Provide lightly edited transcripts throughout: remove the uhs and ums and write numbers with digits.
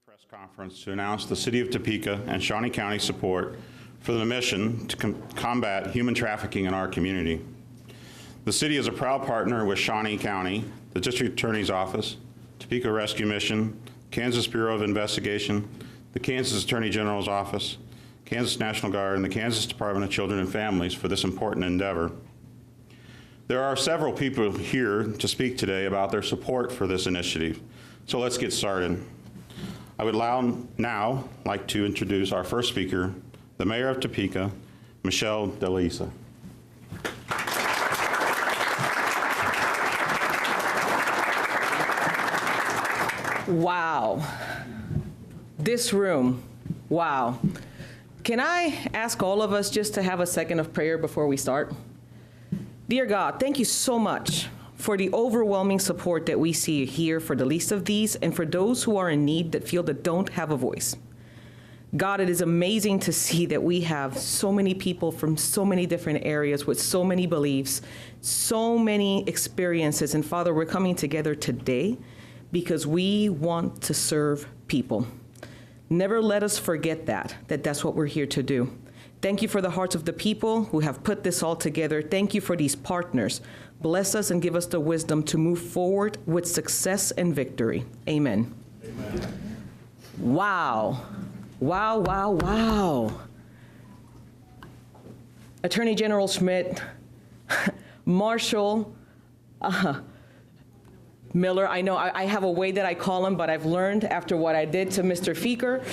Press Conference to announce the City of Topeka and Shawnee County support for the mission to combat human trafficking in our community. The city is a proud partner with Shawnee County, the District Attorney's Office, Topeka Rescue Mission, Kansas Bureau of Investigation, the Kansas Attorney General's Office, Kansas National Guard, and the Kansas Department of Children and Families for this important endeavor. There are several people here to speak today about their support for this initiative, so let's get started. I would now like to introduce our first speaker, the Mayor of Topeka, Michelle DeLisa. Wow. This room, wow. Can I ask all of us just to have a second of prayer before we start? Dear God, thank you so much for the overwhelming support that we see here for the least of these and for those who are in need that feel that don't have a voice. God, it is amazing to see that we have so many people from so many different areas with so many beliefs, so many experiences. And Father, we're coming together today because we want to serve people. Never let us forget that's what we're here to do. Thank you for the hearts of the people who have put this all together. Thank you for these partners. Bless us and give us the wisdom to move forward with success and victory. Amen. Amen. Wow. Wow, wow, wow. Attorney General Schmidt, Marshall, Miller, I know I have a way that I call him, but I've learned after what I did to Mr. Feeker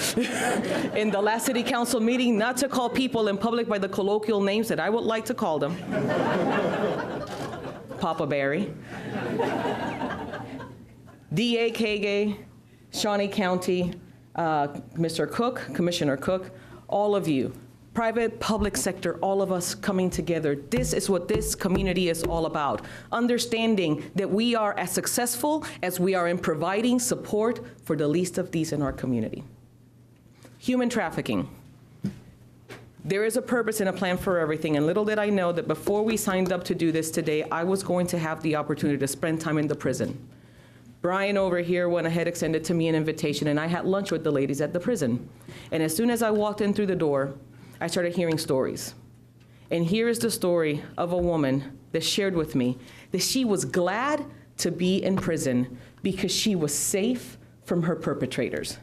in the last city council meeting not to call people in public by the colloquial names that I would like to call them. Papa Barry. D.A. Kage, Shawnee County, Mr. Cook, Commissioner Cook, all of you. Private, public sector, all of us coming together. This is what this community is all about. Understanding that we are as successful as we are in providing support for the least of these in our community. Human trafficking. There is a purpose and a plan for everything, and little did I know that before we signed up to do this today, I was going to have the opportunity to spend time in the prison. Brian over here went ahead, extended to me an invitation, and I had lunch with the ladies at the prison. And as soon as I walked in through the door, I started hearing stories. And here is the story of a woman that shared with me that she was glad to be in prison because she was safe from her perpetrators.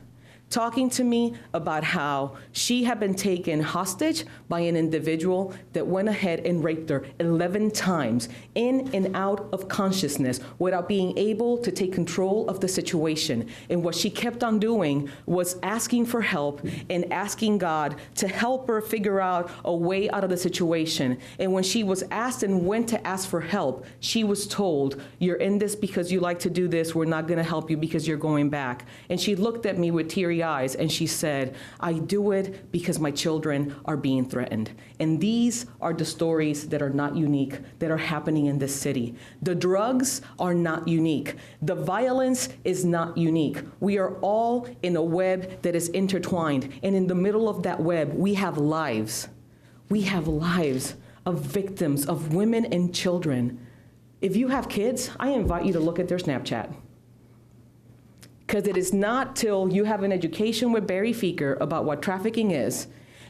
Talking to me about how she had been taken hostage by an individual that went ahead and raped her 11 times in and out of consciousness without being able to take control of the situation. And what she kept on doing was asking for help and asking God to help her figure out a way out of the situation. And when she was asked and went to ask for help, she was told, "You're in this because you like to do this. We're not gonna help you because you're going back." And she looked at me with teary eyes and she said, "I do it because my children are being threatened." And these are the stories that are not unique, that are happening in this city. The drugs are not unique. The violence is not unique. We are all in a web that is intertwined. And in the middle of that web, we have lives. We have lives of victims, of women and children. If you have kids, I invite you to look at their Snapchat. Because it is not till you have an education with Barry Feeker about what trafficking is,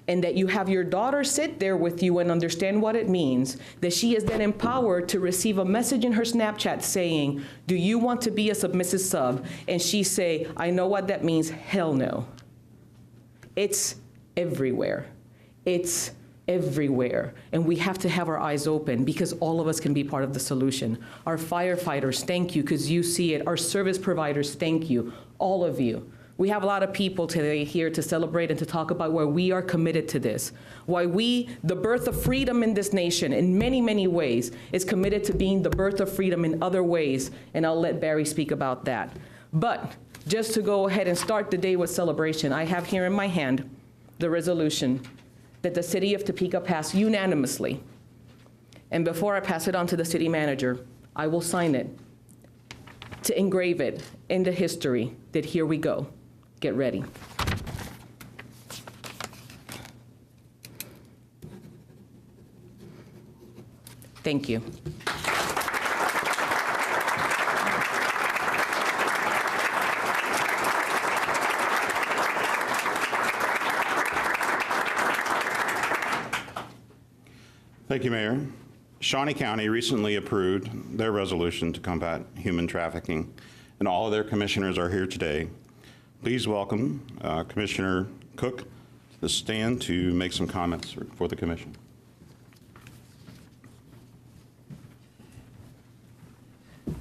and that you have your daughter sit there with you and understand what it means, that she is then empowered to receive a message in her Snapchat saying, "Do you want to be a submissive sub?" And she say, "I know what that means, hell no." It's everywhere. It's everywhere. And we have to have our eyes open because all of us can be part of the solution. Our firefighters, thank you because you see it. Our service providers, thank you. All of you. We have a lot of people today here to celebrate and to talk about why we are committed to this. Why the birth of freedom in this nation in many, many ways is committed to being the birth of freedom in other ways. And I'll let Barry speak about that. But just to go ahead and start the day with celebration, I have here in my hand the resolution that the city of Topeka passed unanimously. And before I pass it on to the city manager, I will sign it to engrave it in the history that here we go. Get ready. Thank you. Thank you, Mayor. Shawnee County recently approved their resolution to combat human trafficking, and all of their commissioners are here today. Please welcome Commissioner Cook to the stand to make some comments for the commission. A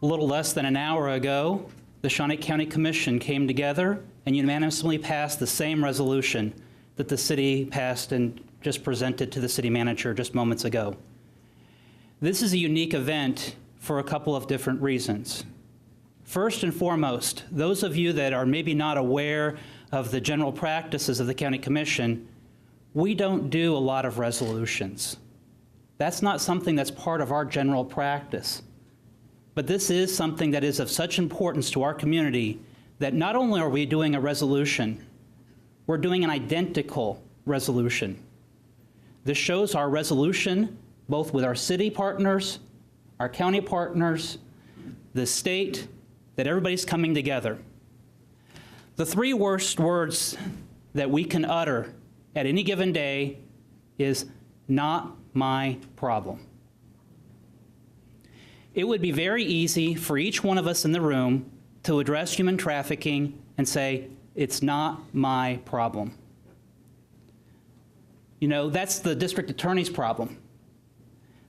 little less than an hour ago, the Shawnee County Commission came together and unanimously passed the same resolution that the city passed and just presented to the city manager just moments ago. This is a unique event for a couple of different reasons. First and foremost, those of you that are maybe not aware of the general practices of the County Commission, we don't do a lot of resolutions. That's not something that's part of our general practice. But this is something that is of such importance to our community that not only are we doing a resolution, we're doing an identical resolution. This shows our resolution both with our city partners, our county partners, the state, that everybody's coming together. The three worst words that we can utter at any given day is not my problem. It would be very easy for each one of us in the room to address human trafficking and say, it's not my problem. You know, that's the district attorney's problem.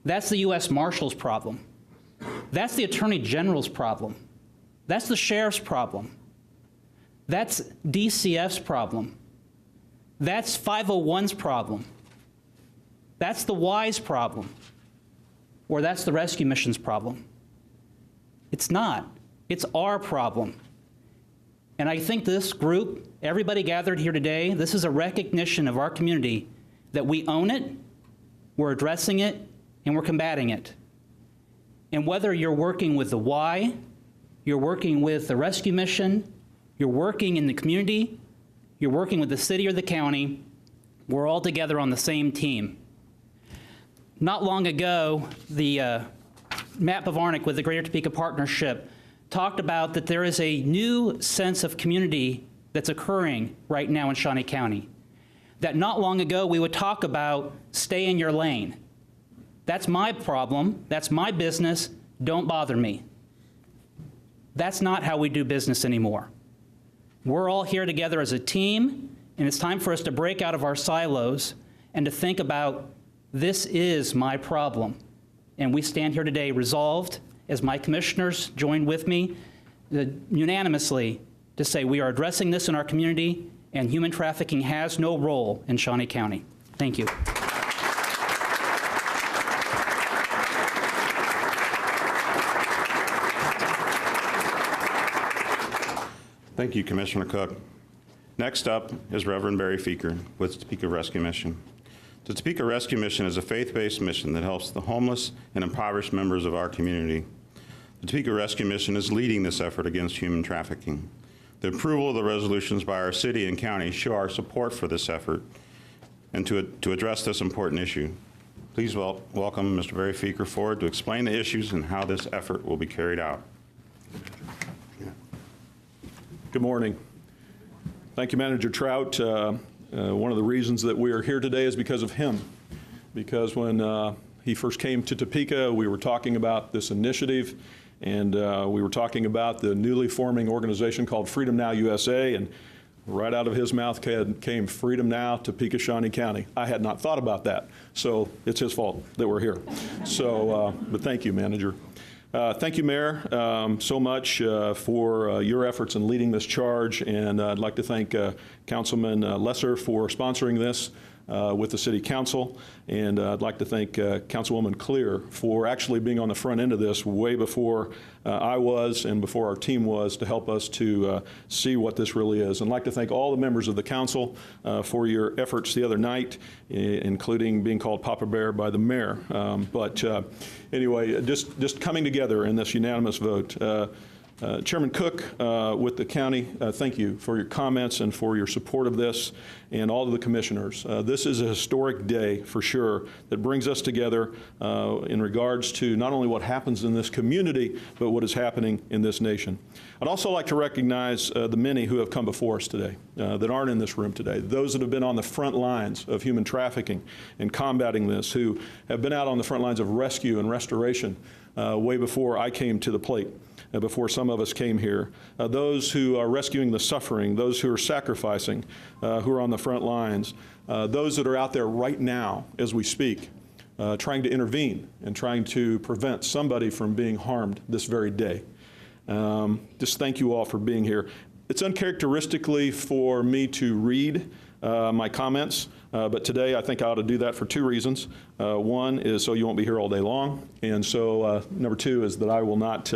That's the U.S. Marshal's problem. That's the Attorney General's problem. That's the sheriff's problem. That's DCF's problem. That's 501's problem. That's the Y's problem. Or that's the rescue mission's problem. It's not. It's our problem. And I think this group, everybody gathered here today, this is a recognition of our community that we own it, we're addressing it, and we're combating it. And whether you're working with the Y, you're working with the rescue mission, you're working in the community, you're working with the city or the county, we're all together on the same team. Not long ago, the Matt Bavarnik with the Greater Topeka Partnership talked about that there is a new sense of community that's occurring right now in Shawnee County. That not long ago we would talk about stay in your lane. That's my problem, that's my business, don't bother me. That's not how we do business anymore. We're all here together as a team, and it's time for us to break out of our silos and to think about this is my problem. And we stand here today resolved, as my commissioners join with me, unanimously to say we are addressing this in our community, and human trafficking has no role in Shawnee County. Thank you. Thank you, Commissioner Cook. Next up is Reverend Barry Feaker with Topeka Rescue Mission. The Topeka Rescue Mission is a faith-based mission that helps the homeless and impoverished members of our community. The Topeka Rescue Mission is leading this effort against human trafficking. The approval of the resolutions by our city and county show our support for this effort and to address this important issue. Please welcome Mr. Barry Feaker forward to explain the issues and how this effort will be carried out. Good morning. Thank you, Manager Trout. One of the reasons that we are here today is because of him. Because when he first came to Topeka, we were talking about this initiative, and we were talking about the newly forming organization called Freedom Now USA, and right out of his mouth came Freedom Now Topeka Shawnee County. I had not thought about that, so it's his fault that we're here. So, but thank you, Manager. Thank you, Mayor, so much for your efforts in leading this charge, and I'd like to thank Councilman Lesser for sponsoring this with the City Council, and I'd like to thank Councilwoman Clear for actually being on the front end of this way before I was and before our team was to help us to see what this really is. And I'd like to thank all the members of the Council for your efforts the other night, including being called Papa Bear by the Mayor. But anyway, just coming together in this unanimous vote. Chairman Cook, with the county, thank you for your comments and for your support of this, and all of the commissioners. This is a historic day for sure that brings us together in regards to not only what happens in this community, but what is happening in this nation. I'd also like to recognize the many who have come before us today that aren't in this room today, those that have been on the front lines of human trafficking and combating this, who have been out on the front lines of rescue and restoration way before I came to the plate. Before some of us came here, those who are rescuing the suffering, those who are sacrificing, who are on the front lines, those that are out there right now as we speak, trying to intervene and trying to prevent somebody from being harmed this very day. Just thank you all for being here. It's uncharacteristically for me to read my comments, but today I think I ought to do that for two reasons. One is so you won't be here all day long, and so number two is that I will not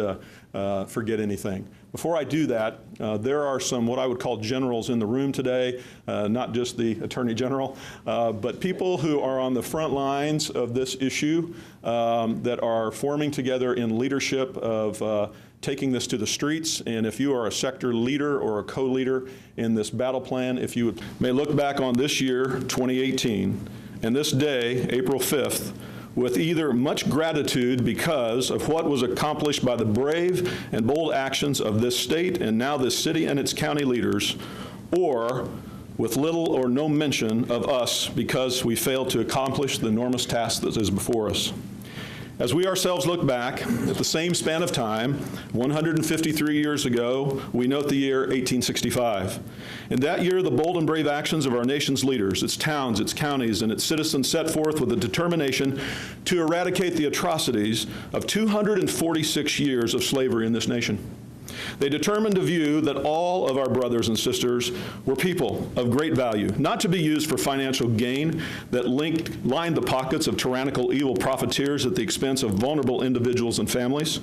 forget anything. Before I do that, there are some what I would call generals in the room today, not just the Attorney General, but people who are on the front lines of this issue that are forming together in leadership of taking this to the streets. And if you are a sector leader or a co-leader in this battle plan, if you may look back on this year, 2018, and this day, April 5th, with either much gratitude because of what was accomplished by the brave and bold actions of this state and now this city and its county leaders, or with little or no mention of us because we failed to accomplish the enormous task that is before us. As we ourselves look back at the same span of time, 153 years ago, we note the year 1865. In that year, the bold and brave actions of our nation's leaders, its towns, its counties, and its citizens set forth with a determination to eradicate the atrocities of 246 years of slavery in this nation. They determined to view that all of our brothers and sisters were people of great value, not to be used for financial gain that lined the pockets of tyrannical evil profiteers at the expense of vulnerable individuals and families.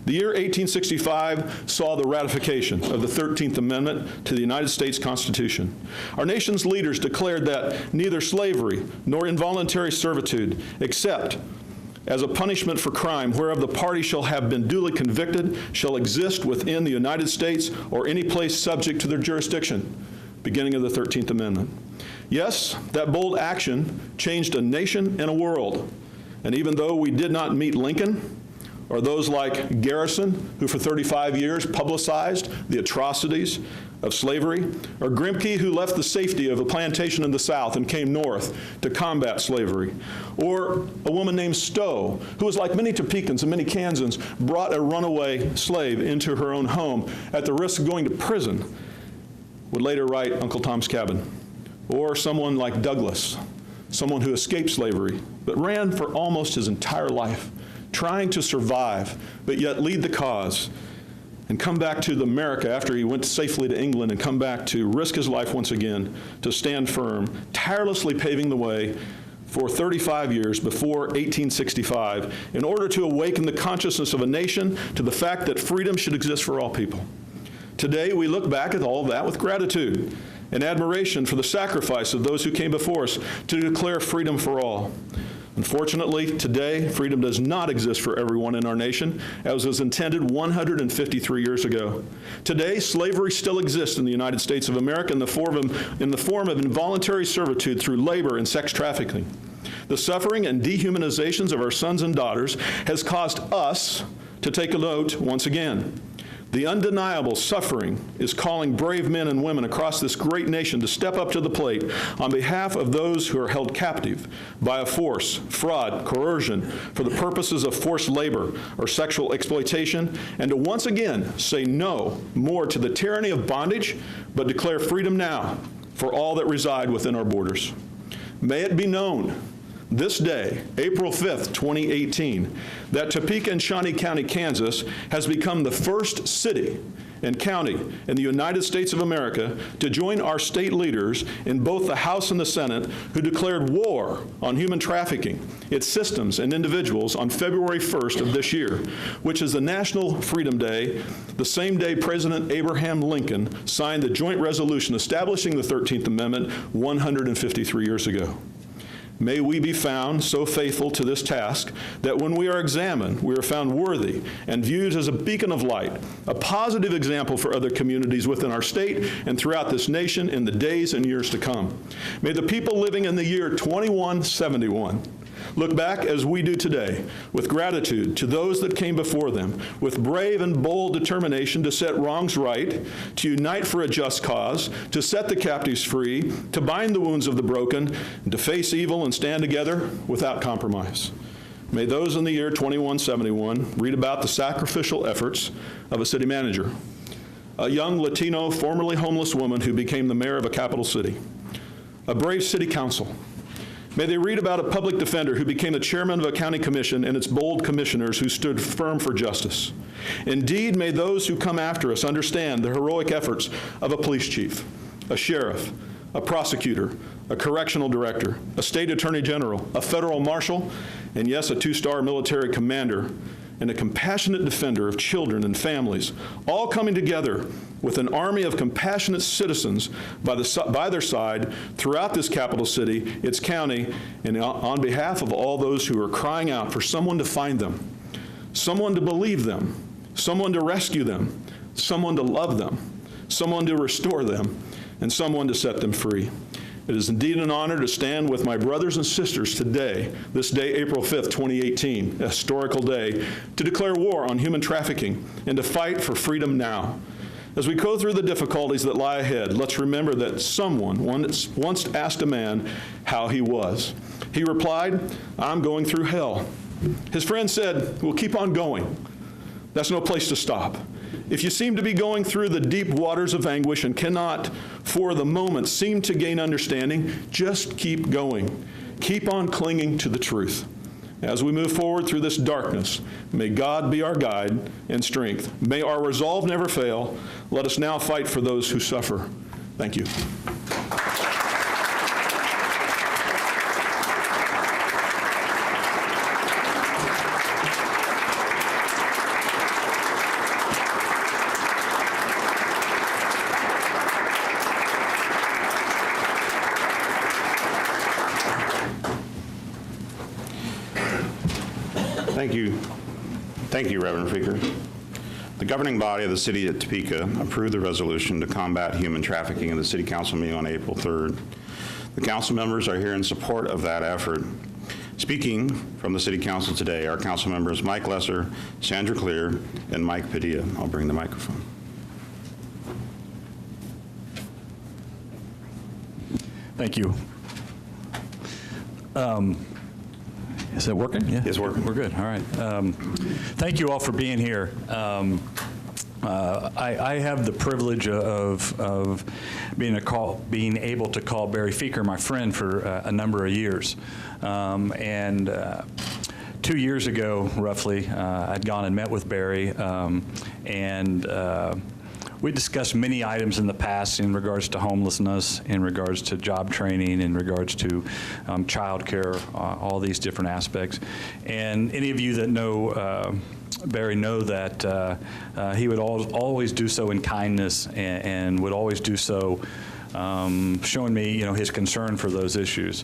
The year 1865 saw the ratification of the 13th Amendment to the United States Constitution. Our nation's leaders declared that neither slavery nor involuntary servitude, except as a punishment for crime whereof the party shall have been duly convicted, shall exist within the United States or any place subject to their jurisdiction, beginning of the 13th Amendment. Yes, that bold action changed a nation and a world. And even though we did not meet Lincoln, or those like Garrison, who for 35 years publicized the atrocities of slavery, or Grimke, who left the safety of a plantation in the South and came north to combat slavery, or a woman named Stowe, who was like many Topekans and many Kansans, brought a runaway slave into her own home at the risk of going to prison, would later write Uncle Tom's Cabin. Or someone like Douglass, someone who escaped slavery, but ran for almost his entire life, trying to survive, but yet lead the cause, and come back to America after he went safely to England and come back to risk his life once again, to stand firm, tirelessly paving the way for 35 years before 1865 in order to awaken the consciousness of a nation to the fact that freedom should exist for all people. Today, we look back at all of that with gratitude and admiration for the sacrifice of those who came before us to declare freedom for all. Unfortunately, today, freedom does not exist for everyone in our nation, as was intended 153 years ago. Today, slavery still exists in the United States of America in the form of involuntary servitude through labor and sex trafficking. The suffering and dehumanizations of our sons and daughters has caused us to take a note once again. The undeniable suffering is calling brave men and women across this great nation to step up to the plate on behalf of those who are held captive by a force, fraud, coercion, for the purposes of forced labor or sexual exploitation, and to once again say no more to the tyranny of bondage, but declare freedom now for all that reside within our borders. May it be known this day, April 5th, 2018, that Topeka and Shawnee County, Kansas, has become the first city and county in the United States of America to join our state leaders in both the House and the Senate who declared war on human trafficking, its systems and individuals on February 1st of this year, which is the National Freedom Day, the same day President Abraham Lincoln signed the joint resolution establishing the 13th Amendment 153 years ago. May we be found so faithful to this task that when we are examined, we are found worthy and viewed as a beacon of light, a positive example for other communities within our state and throughout this nation in the days and years to come. May the people living in the year 2171 look back as we do today with gratitude to those that came before them, with brave and bold determination to set wrongs right, to unite for a just cause, to set the captives free, to bind the wounds of the broken, and to face evil and stand together without compromise. May those in the year 2171 read about the sacrificial efforts of a city manager, a young Latino, formerly homeless woman who became the mayor of a capital city, a brave city council. May they read about a public defender who became the chairman of a county commission and its bold commissioners who stood firm for justice. Indeed, may those who come after us understand the heroic efforts of a police chief, a sheriff, a prosecutor, a correctional director, a state attorney general, a federal marshal, and yes, a 2-star military commander, and a compassionate defender of children and families, all coming together with an army of compassionate citizens by their side throughout this capital city, its county, and on behalf of all those who are crying out for someone to find them, someone to believe them, someone to rescue them, someone to love them, someone to restore them, and someone to set them free. It is indeed an honor to stand with my brothers and sisters today, this day, April 5th, 2018, a historical day, to declare war on human trafficking and to fight for freedom now. As we go through the difficulties that lie ahead, let's remember that someone once asked a man how he was. He replied, "I'm going through hell." His friend said, "Well, keep on going. That's no place to stop. If you seem to be going through the deep waters of anguish and cannot, for the moment, seem to gain understanding, just keep going. Keep on clinging to the truth. As we move forward through this darkness, may God be our guide and strength. May our resolve never fail. Let us now fight for those who suffer." Thank you. Thank you, Reverend Feaker. The governing body of the city of Topeka approved the resolution to combat human trafficking in the city council meeting on April 3rd. The council members are here in support of that effort. Speaking from the city council today are council members Mike Lesser, Sandra Clear, and Mike Padilla. I'll bring the microphone. Thank you. Is it working? Yeah. It's working. We're good. All right. Thank you all for being here. I have the privilege of being able to call Barry Feaker my friend for a number of years. 2 years ago, roughly, I'd gone and met with Barry, we discussed many items in the past in regards to homelessness, in regards to job training, in regards to child care, all these different aspects. And any of you that know Barry know that he would always do so in kindness and would always do so showing me, his concern for those issues.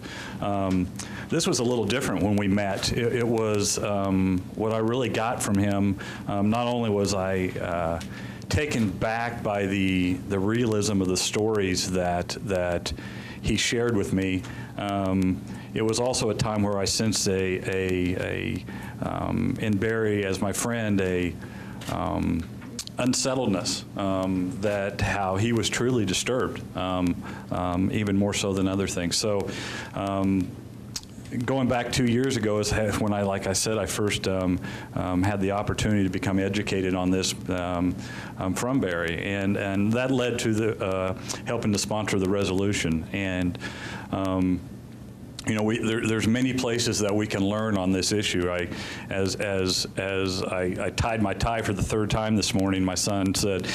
This was a little different when we met. It was what I really got from him. Not only was I taken back by the realism of the stories that he shared with me. It was also a time where I sensed in Barry as my friend unsettledness, that how he was truly disturbed, even more so than other things. So. Going back 2 years ago is when like I said, I first had the opportunity to become educated on this from Barry, and that led to the helping to sponsor the resolution. And there's many places that we can learn on this issue. As I tied my tie for the third time this morning, my son said,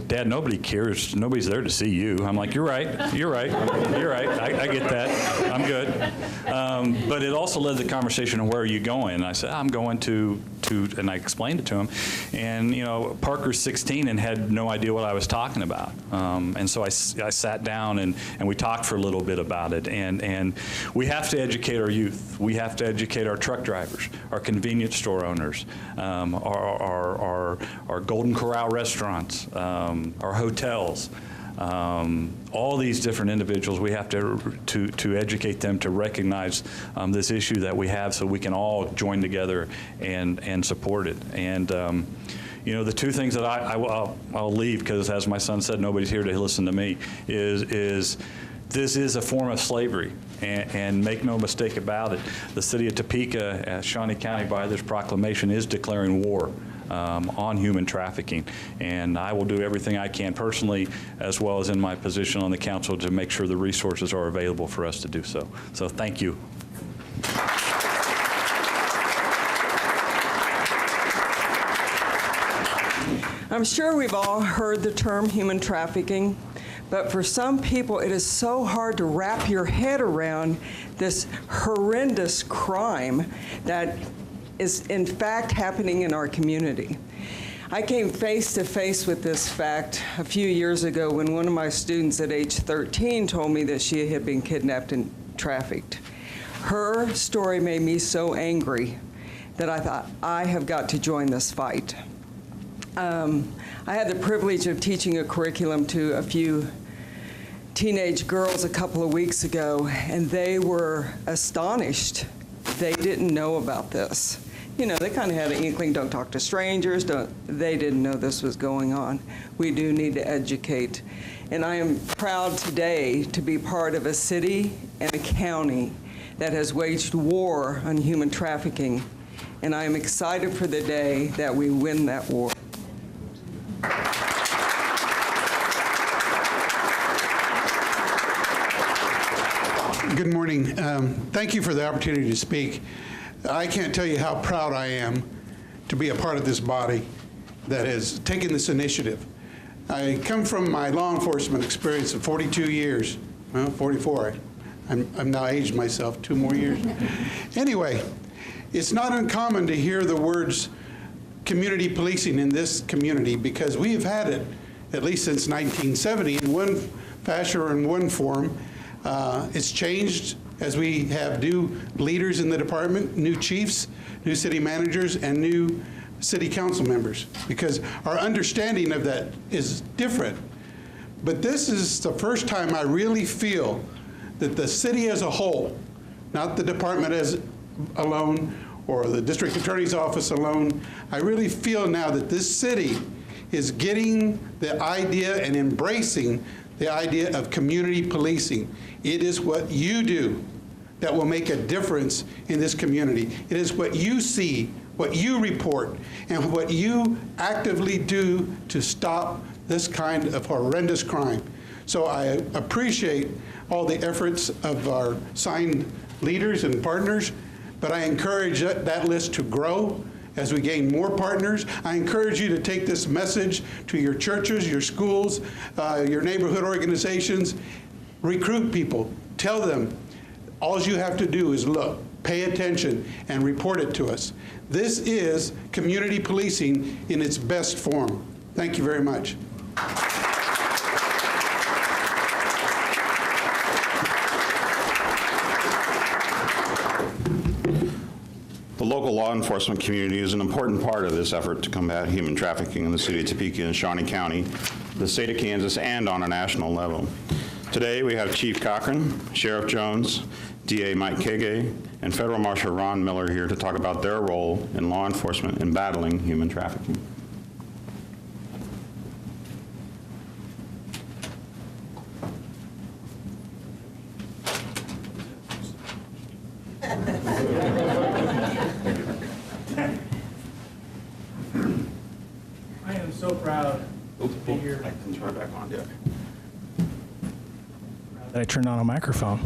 "Dad, nobody cares. Nobody's there to see you." I'm like, "You're right. You're right. You're right. I get that. I'm good." But it also led to the conversation of where are you going? And I said, "I'm going to," and I explained it to him. And Parker's 16 and had no idea what I was talking about. And so I sat down and we talked for a little bit about it. And we have to educate our youth. We have to educate our truck drivers, our convenience store owners, our Golden Corral restaurants, our hotels. All these different individuals, we have to educate them to recognize this issue that we have, so we can all join together and support it. And you know, the two things that I'll leave, because as my son said, nobody's here to listen to me, is this is a form of slavery, and make no mistake about it, the city of Topeka, Shawnee County, by this proclamation, is declaring war on human trafficking. And I will do everything I can personally, as well as in my position on the council, to make sure the resources are available for us to do so. So thank you. I'm sure we've all heard the term human trafficking, but for some people it is so hard to wrap your head around this horrendous crime that is in fact happening in our community. I came face to face with this fact a few years ago when one of my students at age 13 told me that she had been kidnapped and trafficked. Her story made me so angry that I thought, I have got to join this fight. I had the privilege of teaching a curriculum to a few teenage girls a couple of weeks ago, and they were astonished. They didn't know about this. You know, they kind of had an inkling, don't talk to strangers, they didn't know this was going on. We do need to educate. And I am proud today to be part of a city and a county that has waged war on human trafficking. And I am excited for the day that we win that war. Good morning. Thank you for the opportunity to speak. I can't tell you how proud I am to be a part of this body that has taken this initiative. I come from my law enforcement experience of 42 years, well, 44. I'm now aged myself 2 more years. Anyway, it's not uncommon to hear the words community policing in this community, because we have had it at least since 1970 in one fashion or in one form. It's changed as we have new leaders in the department, new chiefs, new city managers, and new city council members, because our understanding of that is different. But this is the first time I really feel that the city as a whole, not the department as alone or the district attorney's office alone, I really feel now that this city is getting the idea and embracing the idea of community policing. It is what you do that will make a difference in this community. It is what you see, what you report, and what you actively do to stop this kind of horrendous crime. So I appreciate all the efforts of our signed leaders and partners, but I encourage that list to grow as we gain more partners. I encourage you to take this message to your churches, your schools, your neighborhood organizations. Recruit people. Tell them all you have to do is look, pay attention, and report it to us. This is community policing in its best form. Thank you very much. The local law enforcement community is an important part of this effort to combat human trafficking in the city of Topeka and Shawnee County, the state of Kansas, and on a national level. Today, we have Chief Cochran, Sheriff Jones, DA Mike Kage, and Federal Marshal Ron Miller here to talk about their role in law enforcement in battling human trafficking. I am so proud to be here. I can turn it back on, yeah. That I turned on a microphone.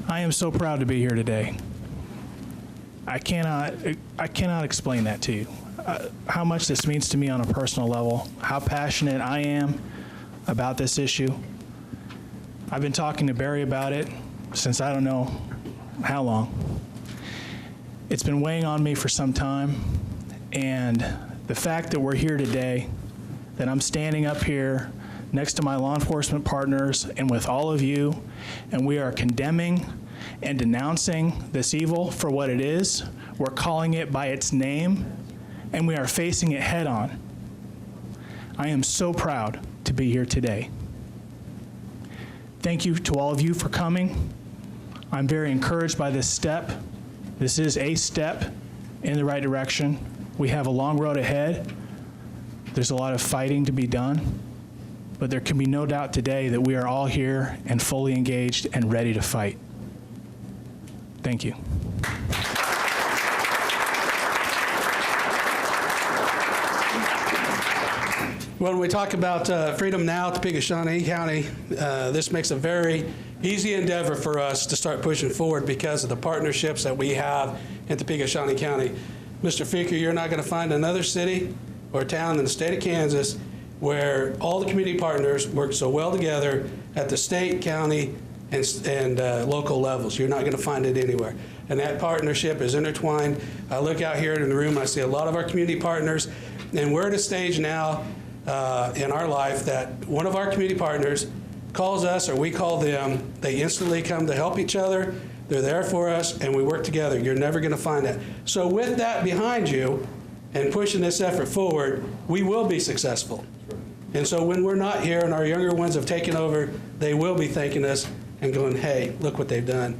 I am so proud to be here today. I cannot explain that to you. How much this means to me on a personal level, how passionate I am about this issue. I've been talking to Barry about it since I don't know how long. It's been weighing on me for some time, and the fact that we're here today, that I'm standing up here next to my law enforcement partners and with all of you, and we are condemning and denouncing this evil for what it is. We're calling it by its name, and we are facing it head on. I am so proud to be here today. Thank you to all of you for coming. I'm very encouraged by this step. This is a step in the right direction. We have a long road ahead. There's a lot of fighting to be done, but there can be no doubt today that we are all here and fully engaged and ready to fight. Thank you. When we talk about Freedom Now, Topeka, Shawnee County, this makes a very easy endeavor for us to start pushing forward because of the partnerships that we have in Topeka, Shawnee County. Mr. Feaker, you're not going to find another city or town in the state of Kansas where all the community partners work so well together at the state, county, and local levels. You're not going to find it anywhere. And that partnership is intertwined. I look out here in the room, I see a lot of our community partners, and we're at a stage now in our life that one of our community partners calls us or we call them, they instantly come to help each other. They're there for us, and we work together. You're never going to find that. So with that behind you and pushing this effort forward, we will be successful. And so when we're not here and our younger ones have taken over, they will be thanking us and going, hey, look what they've done.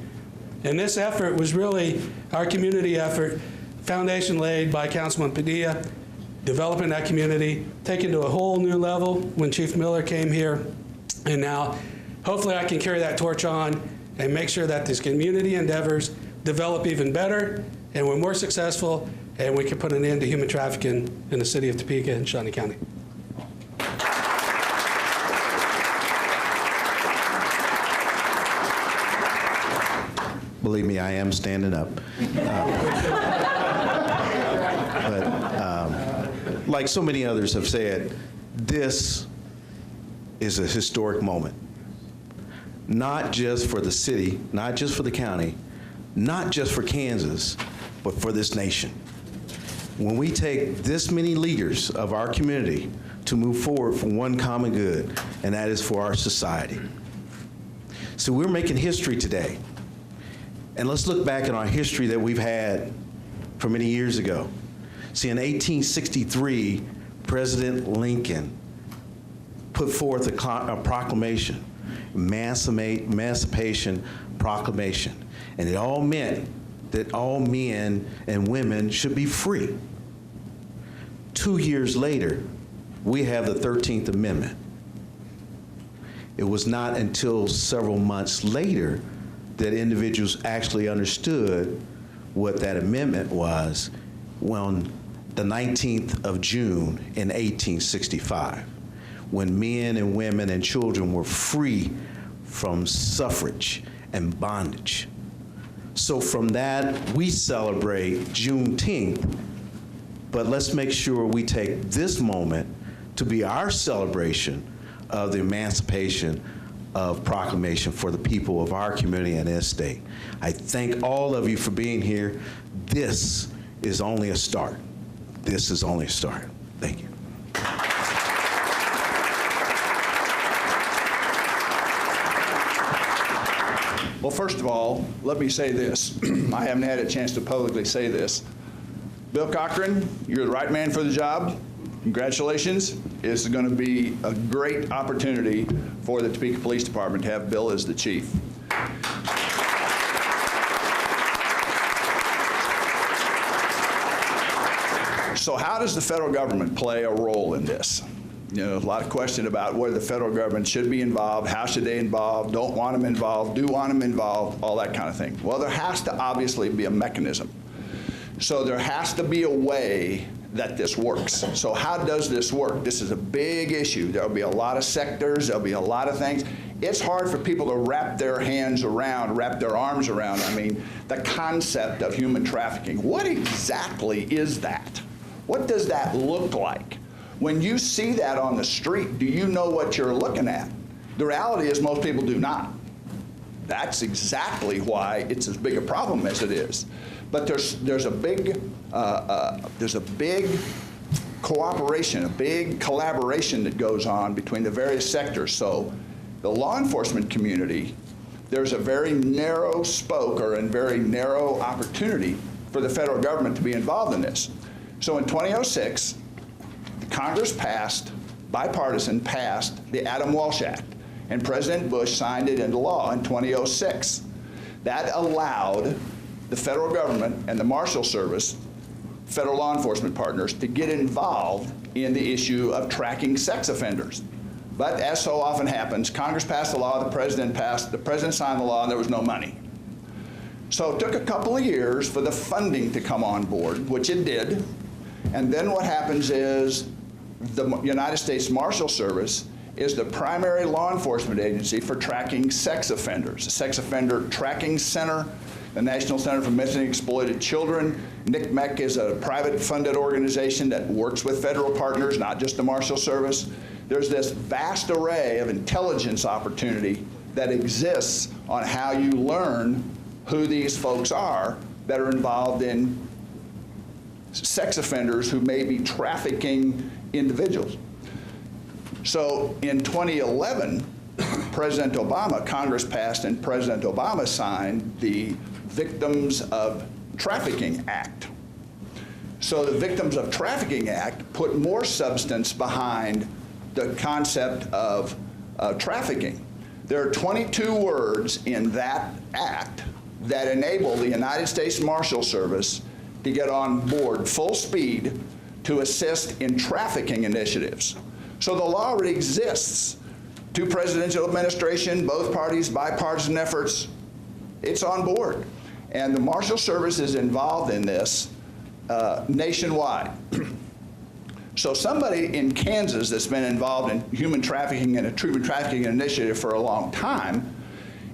And this effort was really our community effort, foundation laid by Councilman Padilla, developing that community, taken to a whole new level when Chief Miller came here. And now, hopefully I can carry that torch on and make sure that these community endeavors develop even better, and we're more successful, and we can put an end to human trafficking in the city of Topeka and Shawnee County. Believe me, I am standing up. Like so many others have said, this is a historic moment. Not just for the city, not just for the county, not just for Kansas, but for this nation. When we take this many leaders of our community to move forward for one common good, and that is for our society. So we're making history today. And let's look back at our history that we've had from many years ago. See, in 1863, President Lincoln put forth a proclamation, Emancipation Proclamation, and it all meant that all men and women should be free. 2 years later, we have the 13th Amendment. It was not until several months later that individuals actually understood what that amendment was on the 19th of June in 1865, when men and women and children were free from suffrage and bondage. So from that, we celebrate Juneteenth, but let's make sure we take this moment to be our celebration of the emancipation of proclamation for the people of our community and this state. I thank all of you for being here. This is only a start. This is only a start. Thank you. Well, first of all, let me say this. I haven't had a chance to publicly say this. Bill Cochran, you're the right man for the job. Congratulations. It's going to be a great opportunity for the Topeka Police Department to have Bill as the chief. So how does the federal government play a role in this? You know, a lot of question about whether the federal government should be involved, how should they involve, don't want them involved, do want them involved, all that kind of thing. Well, there has to obviously be a mechanism. So there has to be a way that this works. So how does this work? This is a big issue. There'll be a lot of sectors, there'll be a lot of things. It's hard for people to wrap their hands around, wrap their arms around, I mean, the concept of human trafficking. What exactly is that? What does that look like? When you see that on the street, do you know what you're looking at? The reality is most people do not. That's exactly why it's as big a problem as it is. But there's a big cooperation, a big collaboration that goes on between the various sectors. So the law enforcement community, there's a very narrow spoke or a very narrow opportunity for the federal government to be involved in this. So in 2006, Congress passed, bipartisan passed, the Adam Walsh Act, and President Bush signed it into law in 2006. That allowed the federal government and the Marshal Service, federal law enforcement partners, to get involved in the issue of tracking sex offenders. But as so often happens, Congress passed the law, the president signed the law, and there was no money. So it took a couple of years for the funding to come on board, which it did. And then what happens is the United States Marshal Service is the primary law enforcement agency for tracking sex offenders. The Sex Offender Tracking Center, the National Center for Missing and Exploited Children. NCMEC is a private funded organization that works with federal partners, not just the Marshal Service. There's this vast array of intelligence opportunity that exists on how you learn who these folks are that are involved in sex offenders who may be trafficking individuals. So in 2011, President Obama, Congress passed and President Obama signed the Victims of Trafficking Act. So the Victims of Trafficking Act put more substance behind the concept of trafficking. There are 22 words in that act that enable the United States Marshal Service to get on board full speed to assist in trafficking initiatives. So the law already exists. Two presidential administration, both parties, bipartisan efforts, it's on board. And the Marshal Service is involved in this nationwide. So somebody in Kansas that's been involved in human trafficking and a human trafficking initiative for a long time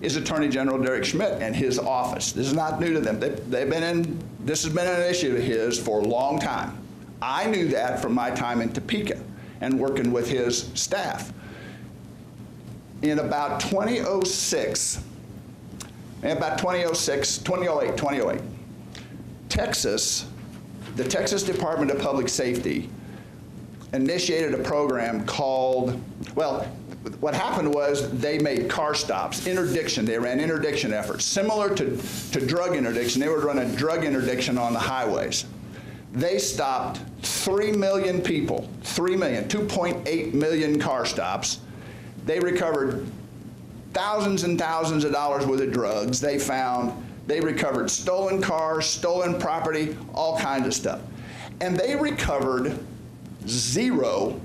is Attorney General Derek Schmidt and his office. This is not new to them. This has been an issue of his for a long time. I knew that from my time in Topeka and working with his staff. In about 2008, Texas, the Texas Department of Public Safety initiated a program called, well, what happened was they made car stops, interdiction. They ran interdiction efforts, similar to drug interdiction. They were running drug interdiction on the highways. They stopped 3 million people, 3 million, 2.8 million car stops. They recovered thousands and thousands of dollars worth of drugs. They recovered stolen cars, stolen property, all kinds of stuff. And they recovered 0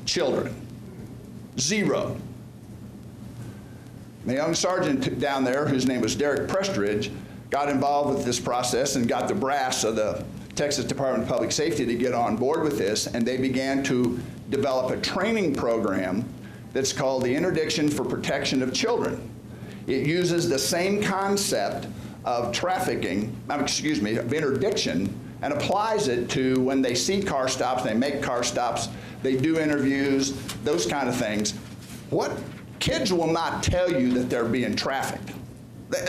children. 0. The young sergeant down there, whose name was Derek Prestridge, got involved with this process and got the brass of the Texas Department of Public Safety to get on board with this, and they began to develop a training program that's called the Interdiction for Protection of Children. It uses the same concept of trafficking, of interdiction, and applies it to when they see car stops, they make car stops, they do interviews, those kind of things. What kids will not tell you that they're being trafficked.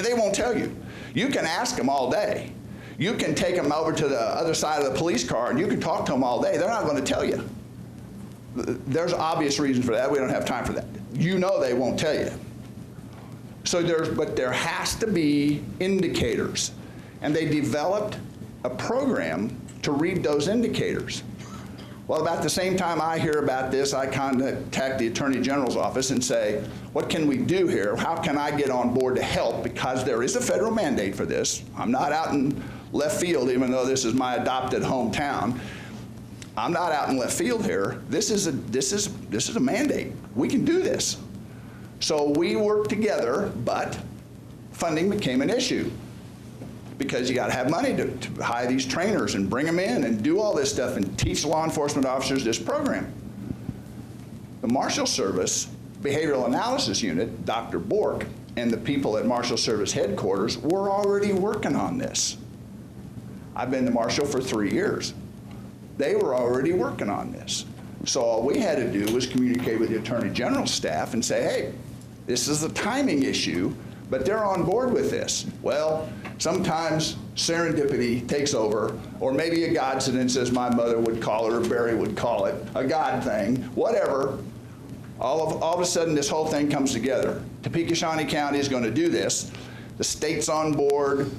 They won't tell you. You can ask them all day. You can take them over to the other side of the police car and you can talk to them all day. They're not going to tell you. There's obvious reasons for that. We don't have time for that. You know they won't tell you. So but there has to be indicators. And they developed a program to read those indicators. Well, about the same time I hear about this, I contact the Attorney General's office and say, what can we do here? How can I get on board to help? Because there is a federal mandate for this. I'm not out in left field, even though this is my adopted hometown. I'm not out in left field here. This is a mandate. We can do this. So we worked together, but funding became an issue because you got to have money to hire these trainers and bring them in and do all this stuff and teach law enforcement officers this program. The Marshal Service Behavioral Analysis Unit, Dr. Bork, and the people at Marshal Service headquarters were already working on this. I've been the Marshal for 3 years. They were already working on this. So all we had to do was communicate with the Attorney General's staff and say, hey, this is a timing issue, but they're on board with this. Well, sometimes serendipity takes over, or maybe a Godcidence, as my mother would call it, or Barry would call it, a God thing, whatever. All of a sudden, this whole thing comes together. Topeka Shawnee County is going to do this. The state's on board.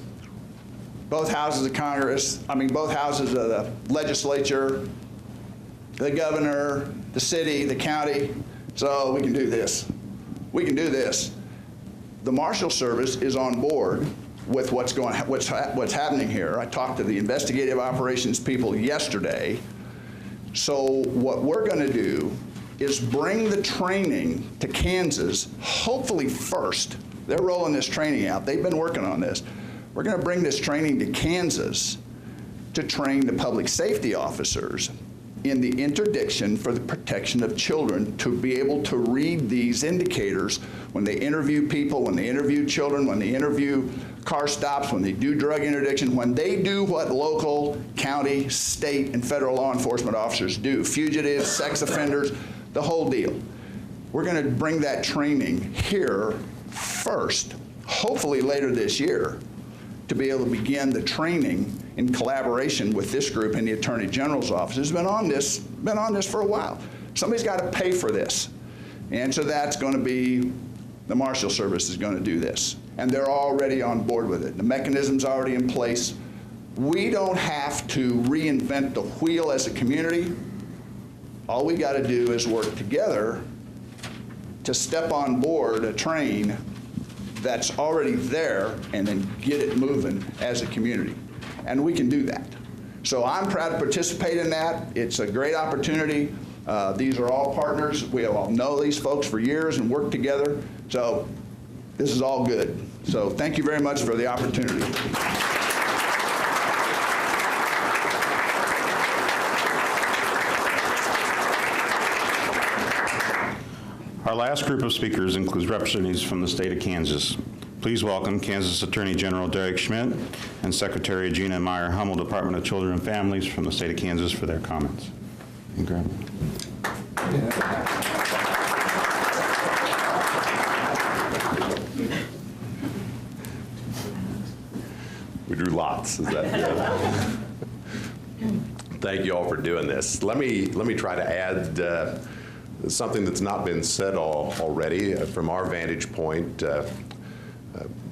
Both houses of Congress, both houses of the legislature, the governor, the city, the county. So we can do this. We can do this. The Marshal Service is on board with what's happening here. I talked to the investigative operations people yesterday. So what we're going to do is bring the training to Kansas, hopefully first. They're rolling this training out. They've been working on this. We're going to bring this training to Kansas to train the public safety officers in the interdiction for the protection of children, to be able to read these indicators when they interview people, when they interview children, when they interview car stops, when they do drug interdiction, when they do what local, county, state, and federal law enforcement officers do, fugitives, sex offenders, the whole deal. We're going to bring that training here first, hopefully later this year, to be able to begin the training in collaboration with this group in the Attorney General's office. Has been on this for a while. Somebody's got to pay for this. And so that's going to be, the Marshal Service is going to do this. And they're already on board with it. The mechanism's already in place. We don't have to reinvent the wheel as a community. All we got to do is work together to step on board a train that's already there and then get it moving as a community. And we can do that. So I'm proud to participate in that. It's a great opportunity. These are all partners. We all know these folks for years and work together. So this is all good. So thank you very much for the opportunity. Our last group of speakers includes representatives from the state of Kansas. Please welcome Kansas Attorney General Derek Schmidt and Secretary Gina Meyer Hummel, Department of Children and Families from the state of Kansas, for their comments. We drew lots. Is that Thank you all for doing this. Let me try to add something that's not been said already from our vantage point,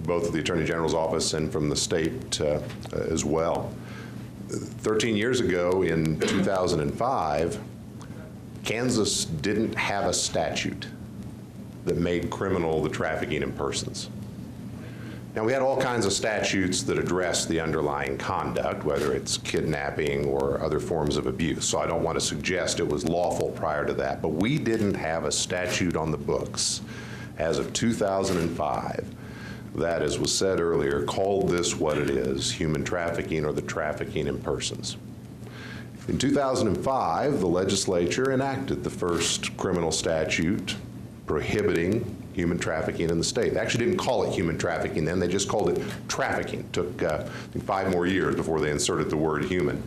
both of the Attorney General's office and from the state as well. 13 years ago, in 2005, Kansas didn't have a statute that made criminal the trafficking in persons. Now, we had all kinds of statutes that address the underlying conduct, whether it's kidnapping or other forms of abuse. So I don't want to suggest it was lawful prior to that, but we didn't have a statute on the books as of 2005 that, as was said earlier, called this what it is, human trafficking or the trafficking in persons. In 2005, the legislature enacted the first criminal statute prohibiting human trafficking in the state. They actually didn't call it human trafficking then, they just called it trafficking. It took I think 5 more years before they inserted the word human.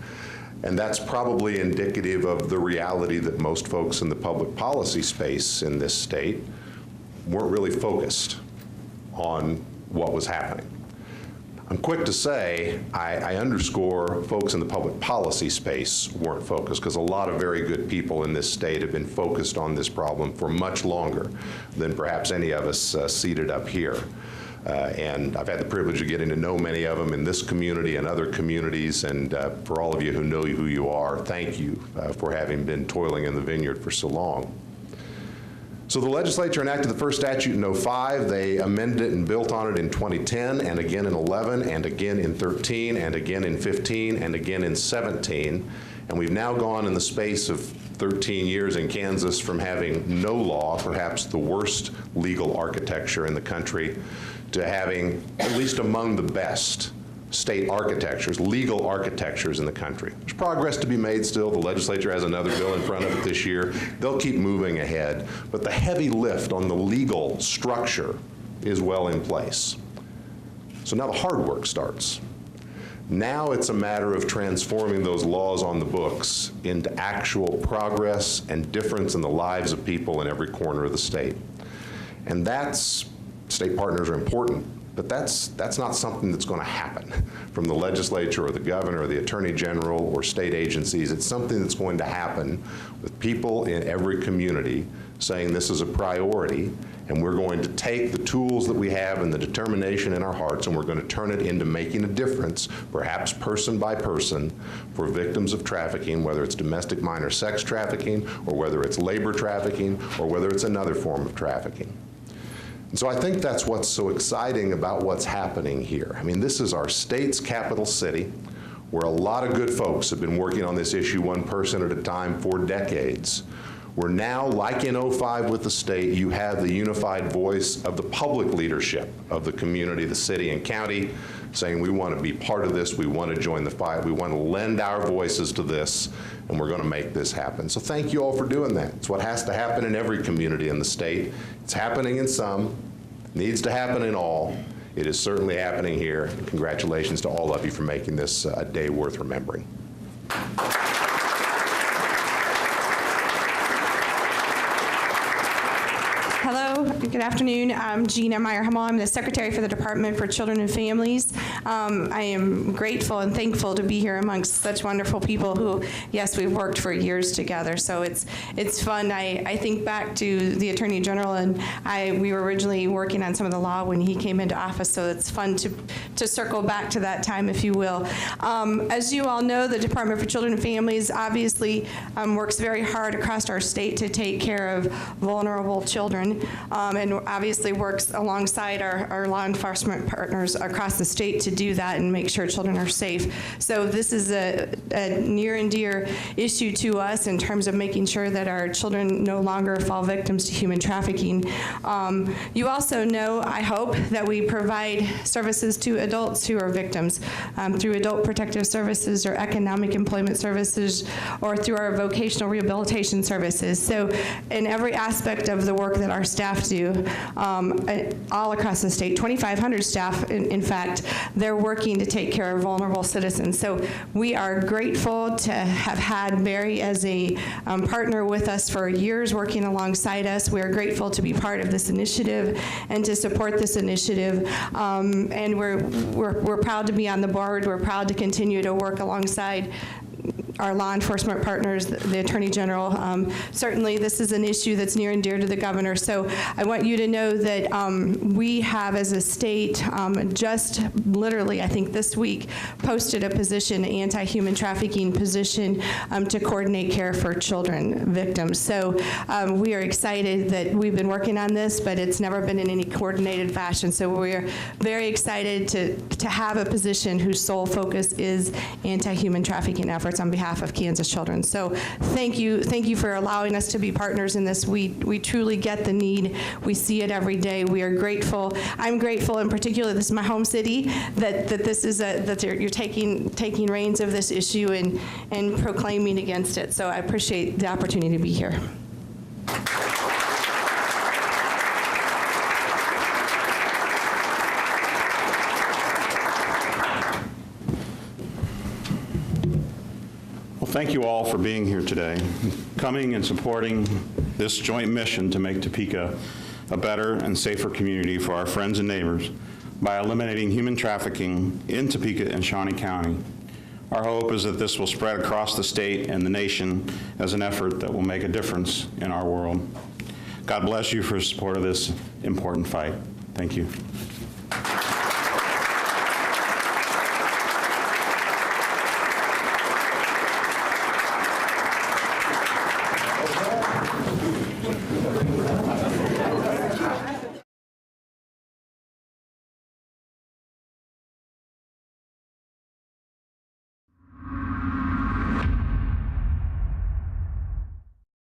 And that's probably indicative of the reality that most folks in the public policy space in this state weren't really focused on what was happening. I'm quick to say, I underscore folks in the public policy space weren't focused, because a lot of very good people in this state have been focused on this problem for much longer than perhaps any of us seated up here. And I've had the privilege of getting to know many of them in this community and other communities, and for all of you who know who you are, thank you for having been toiling in the vineyard for so long. So the legislature enacted the first statute in 2005. They amended it and built on it in 2010, and again in 11, and again in 13, and again in 15, and again in 17. And we've now gone in the space of 13 years in Kansas from having no law, perhaps the worst legal architecture in the country, to having at least among the best state architectures, legal architectures in the country. There's progress to be made still. The legislature has another bill in front of it this year. They'll keep moving ahead. But the heavy lift on the legal structure is well in place. So now the hard work starts. Now it's a matter of transforming those laws on the books into actual progress and difference in the lives of people in every corner of the state. And that's state partners are important, but that's not something that's going to happen from the legislature or the governor or the attorney general or state agencies. It's something that's going to happen with people in every community saying this is a priority, and we're going to take the tools that we have and the determination in our hearts, and we're going to turn it into making a difference, perhaps person by person, for victims of trafficking, whether it's domestic minor sex trafficking, or whether it's labor trafficking, or whether it's another form of trafficking. And so I think that's what's so exciting about what's happening here. I mean, this is our state's capital city, where a lot of good folks have been working on this issue one person at a time for decades. We're now, like in '05 with the state, you have the unified voice of the public leadership of the community, the city and county, saying we want to be part of this, we want to join the fight, we want to lend our voices to this, and we're going to make this happen. So thank you all for doing that. It's what has to happen in every community in the state. It's happening in some, needs to happen in all. It is certainly happening here. And congratulations to all of you for making this a day worth remembering. Hello, good afternoon. I'm Gina Meyer-Hummel. I'm the Secretary for the Department for Children and Families. I am grateful and thankful to be here amongst such wonderful people who, yes, we've worked for years together. So it's fun. I think back to the Attorney General, and we were originally working on some of the law when he came into office, so it's fun to circle back to that time, if you will. As you all know, the Department for Children and Families obviously works very hard across our state to take care of vulnerable children. And obviously works alongside our law enforcement partners across the state to do that and make sure children are safe. So this is a near and dear issue to us in terms of making sure that our children no longer fall victims to human trafficking. You also know, I hope, that we provide services to adults who are victims through adult protective services or economic employment services or through our vocational rehabilitation services. So in every aspect of the work that our staff do all across the state, 2,500 staff, in fact, they're working to take care of vulnerable citizens. So we are grateful to have had Barry as a partner with us for years, working alongside us. We are grateful to be part of this initiative and to support this initiative. And we're proud to be on the board. We're proud to continue to work alongside our law enforcement partners, the Attorney General. Certainly this is an issue that's near and dear to the governor. So I want you to know that we have, as a state, just literally, I think this week, posted a position, an anti-human trafficking position, to coordinate care for children victims. So we are excited that we've been working on this, but it's never been in any coordinated fashion. So we're very excited to have a position whose sole focus is anti-human trafficking efforts on behalf of Kansas children. So thank you for allowing us to be partners in this. We truly get the need. We see it every day. We are grateful. I'm grateful, in particular, this is my home city, that this is that you're taking reins of this issue and proclaiming against it. So I appreciate the opportunity to be here. Thank you all for being here today, coming and supporting this joint mission to make Topeka a better and safer community for our friends and neighbors by eliminating human trafficking in Topeka and Shawnee County. Our hope is that this will spread across the state and the nation as an effort that will make a difference in our world. God bless you for support of this important fight. Thank you.